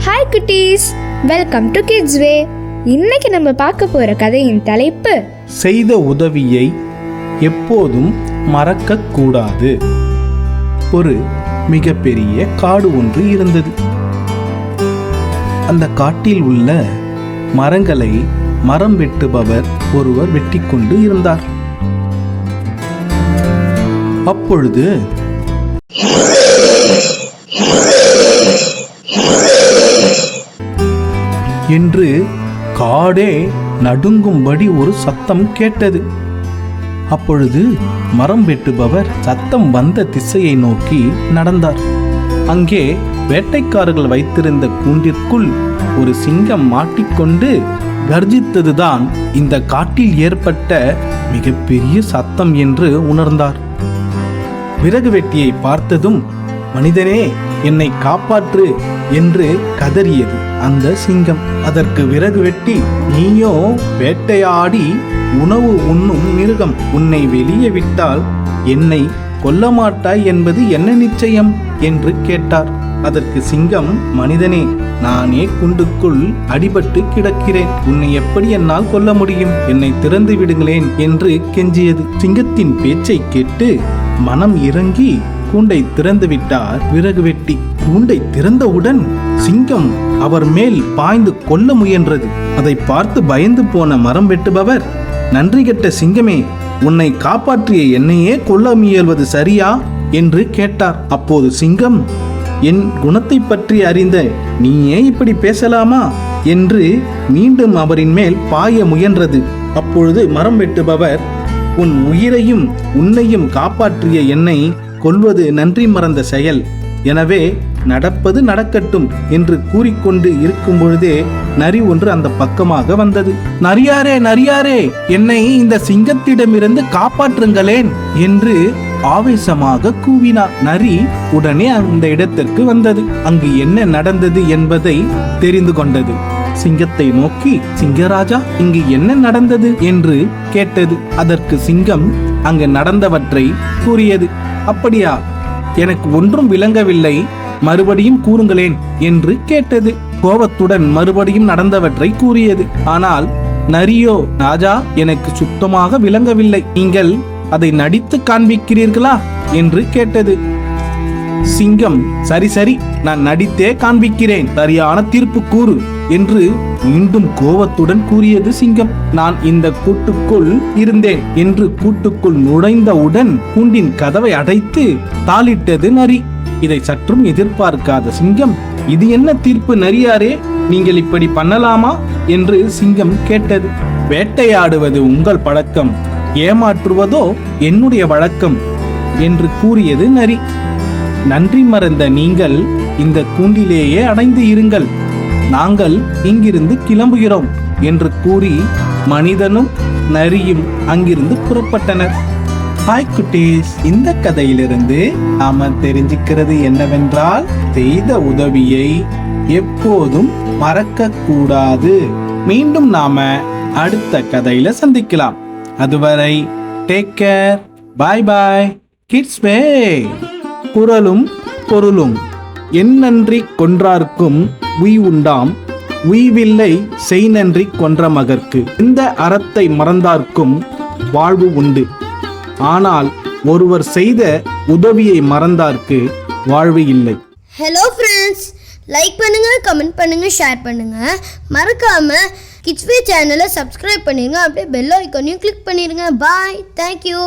Hi குட்டீஸ், welcome to kids வே. இன்னைக்கு நம்ம பார்க்க போற கதையின் தலைப்பு செய்த உதவியை எப்போதும் மறக்க கூடாது. ஒரு மிகப்பெரிய காடு ஒன்று இருந்தது. அந்த காட்டில் உள்ள மரங்களை மரம் வெட்டுபவர் ஒருவர் வெட்டி கொண்டு இருந்தார். அப்பொழுது என்று காடே நடுங்கும்படி ஒரு சத்தம் கேட்டது. அப்பொழுது மரம் வெட்டுபவர் சத்தம் வந்த திசையை நோக்கி நடந்தார். அங்கே வேட்டைக்காரர்கள் வைத்திருந்த கூண்டிற்குள் ஒரு சிங்கம் மாட்டிக்கொண்டு கர்ஜித்ததுதான் இந்த காட்டில் ஏற்பட்ட மிகப்பெரிய சத்தம் என்று உணர்ந்தார். விறகு வெட்டியை பார்த்ததும், மனிதனே, என்னை காப்பாற்று என்று கதறியது அந்த சிங்கம். அதற்கு விறகு வெட்டி, நீயோ வேட்டையாடி உணவு உண்ணும் மிருகம், உன்னை வெளியே விட்டால் என்னை கொல்ல மாட்டாய் என்பது என்ன நிச்சயம் என்று கேட்டார். அதற்கு சிங்கம், மனிதனே, நானே குண்டுக்குள் அடிபட்டு கிடக்கிறேன், உன்னை எப்படி என்னால் கொல்ல முடியும், என்னை திறந்து விடுங்களேன் என்று கெஞ்சியது. சிங்கத்தின் பேச்சை கேட்டு மனம் இறங்கி கூண்டை திறந்து விட்டார் விறகு வெட்டி. கூண்டை திறந்தவுடன் சிங்கம் அவர் மேல் பாய்ந்து கொல்ல முயன்றது. அதை பார்த்து பயந்து போன மரம் வெட்டுபவர், நன்றி கெட்ட சிங்கமே, உன்னை காப்பாற்றிய என்னையே கொல்ல முயல்வது சரியா என்று கேட்டார். அப்போது சிங்கம், என் குணத்தை பற்றி அறிந்த நீயே இப்படி பேசலாமா என்று மீண்டும் அவரின் மேல் பாய முயன்றது. அப்பொழுது மரம் வெட்டுபவர், உன் உயிரையும் உன்னையும் காப்பாற்றிய என்னை கொல்வது நன்றி மறந்த செயல், எனவே நடப்பது நடக்கட்டும் என்று கூறிக்கொண்டு இருக்கும் பொழுதே நரி ஒன்று அந்த பக்கமாக வந்தது. நரியாரே, நரியாரே, என்னை இந்த சிங்கத்திடமிருந்து காப்பாற்றுங்களேன் என்று ஆவேசமாக கூவினார். நரி உடனே அந்த இடத்திற்கு வந்தது. அங்கு என்ன நடந்தது என்பதை தெரிந்து கொண்டது. சிங்கத்தை நோக்கி, சிங்கராஜா, இங்கு என்ன நடந்தது என்று கேட்டது. அதற்கு சிங்கம் அங்கு நடந்தவற்றை கூறியது. அப்படியா, எனக்கு ஒன்றும் விளங்கவில்லை, மறுபடியும் கூறுங்களேன் என்று கேட்டது. கோபத்துடன் மறுபடியும் நடந்தவற்றை கூறியது. ஆனால் நரியோ, ராஜா, எனக்கு சுத்தமாக விளங்கவில்லை, நீங்கள் அதை நடித்து காண்பிக்கிறீர்களா என்று கேட்டது. சிங்கம், சரி சரி, நான் நடித்தே காண்பிக்கிறேன், சரியான தீர்ப்பு கூறு என்று மீண்டும் கோபத்துடன் கூறியது சிங்கம். நான் இந்த கூட்டுக்குள் இருந்தேன் என்று கூட்டுக்குள் நுழைந்தவுடன் கூண்டின் கதவை அடைத்து தாளிட்டது நரி. இதை சற்றும் எதிர்பார்க்காத சிங்கம், இது என்ன தீர்ப்பு நரியாரே, நீங்கள் இப்படி பண்ணலாமா என்று சிங்கம் கேட்டது. வேட்டையாடுவது உங்கள் பழக்கம், ஏமாற்றுவதோ என்னுடைய வழக்கம் என்று கூறியது நரி. நன்றி மறந்த நீங்கள் இந்த கூண்டிலேயே அடைந்து இருங்கள், நாங்கள் இங்கிருந்து கிளம்புகிறோம் என்று கூறி மனிதனும் நரியும் அங்கிருந்து புறப்பட்டனர். ஹாய் குட்டீஸ், இந்த கதையிலிருந்து நாம தெரிஞ்சுக்கிறது என்னவென்றால், செய்த உதவியை எப்போதும் மறக்க கூடாது. மீண்டும் நாம அடுத்த கதையில சந்திக்கலாம். அதுவரை டேக் கேர், பாய் பாய் கிட்ஸ் வே. குறளும் பொருளும். என் நன்றி கொன்றார்க்கும் உய் உண்டாம், உய்வில்லை செய் நன்றி கொன்ற மகற்கு. இந்த அறத்தை மறந்தார்க்கும் வாழ்வு உண்டு, ஆனால் ஒருவர் செய்த உதவியை மறந்தார்க்கு வாழ்வு இல்லை. ஹலோ ஃப்ரெண்ட்ஸ், லைக் பண்ணுங்க, கமெண்ட் பண்ணுங்க, ஷேர் பண்ணுங்க. மறக்காம கிட்ஸ் வே சேனலை சப்ஸ்கிரைப் பண்ணிடுங்க. அப்படியே பெல் ஐக்கானையும் கிளிக் பண்ணிடுங்க. பாய், தேங்க்யூ.